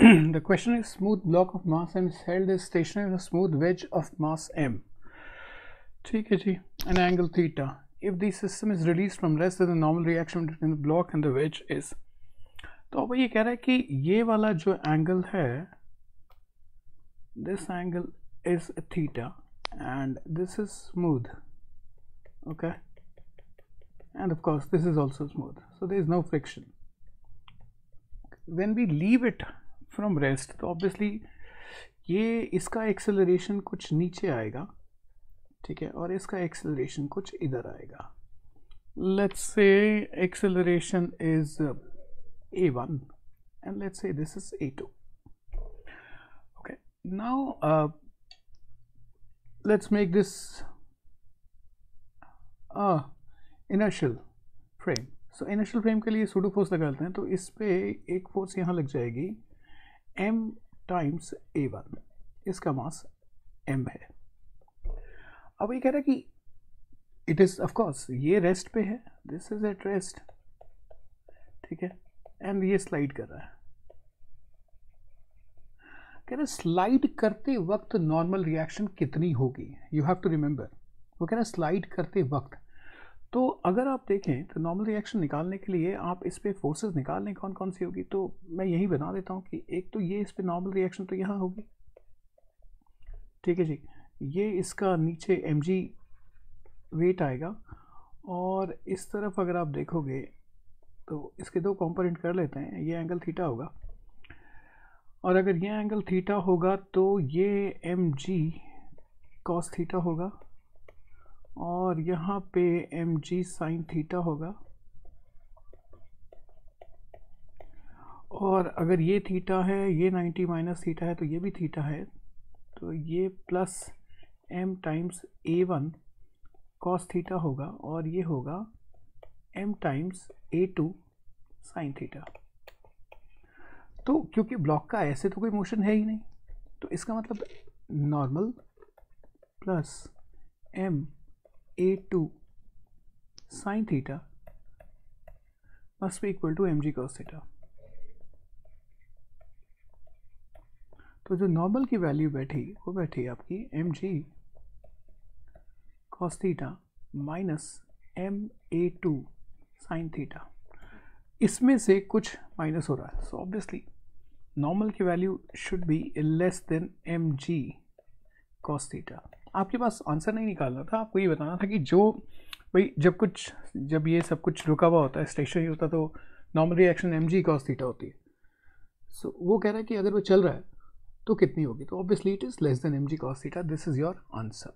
The question is, smooth block of mass m is held as stationary in a smooth wedge of mass m. ठीक है जी, an angle theta. If the system is released from rest, then the normal reaction between the block and the wedge is. तो अब ये कह रहा है कि ये वाला जो एंगल है, this angle is theta and this is smooth, okay, and of course this is also smooth, so there is no friction. When we leave it from rest, तो obviously ये इसका एक्सेलरेशन कुछ नीचे आएगा, ठीक है, और इसका एक्सेलरेशन कुछ इधर आएगा. Let's say acceleration is a1 and let's say this is a2. Okay, now let's make this inertial frame. So inertial frame के लिए सूडो फोर्स लगा लेते हैं. तो इस पे एक फोर्स यहाँ लग जाएगी m टाइम्स a1. इसका मास m है. अब ये कह रहा है कि इट इज ऑफ कोर्स ये रेस्ट पे है, दिस इज एट रेस्ट, ठीक है, एंड ये स्लाइड कर रहा है. कह रहा है स्लाइड करते वक्त नॉर्मल रिएक्शन कितनी होगी. यू हैव टू रिमेंबर, वो कह रहा है स्लाइड करते वक्त. तो अगर आप देखें तो नॉर्मल रिएक्शन निकालने के लिए आप इस पे फोर्सेस निकाल लें कौन कौन सी होगी. तो मैं यही बना देता हूँ कि एक तो ये इस पे नॉर्मल रिएक्शन तो यहाँ होगी, ठीक है जी. ये इसका नीचे mg वेट आएगा, और इस तरफ अगर आप देखोगे तो इसके दो कंपोनेंट कर लेते हैं. ये एंगल थीटा होगा, और अगर ये एंगल थीटा होगा तो ये mg cos थीटा होगा, और यहाँ पे mg sin थीटा होगा, और अगर ये थीटा है, ये 90 माइनस थीटा है, तो ये भी थीटा है, तो ये plus m times a1 cos theta होगा, और ये होगा m times a2 sin theta. तो क्योंकि ब्लॉक का ऐसे तो कोई मोशन है ही नहीं, तो इसका मतलब normal plus m a2 sin theta must be equal to mg cos theta. तो जो नॉर्मल की वैल्यू बैठी वो बैठी आपकी mg cos theta minus ma2 sin theta. इसमें से कुछ माइनस हो रहा है, सो ऑब्वियसली नॉर्मल की value should be less than mg cos theta. आपके पास आंसर नहीं निकालना था, आपको ये बताना था कि जो भाई जब ये सब कुछ रुका हुआ होता है, स्टेशनरी होता है, तो normal reaction mg cos theta होती है. सो वो कह रहा है कि अगर वो चल रहा है तो कितनी होगी. तो obviously it is less than mg cos theta. This is your answer.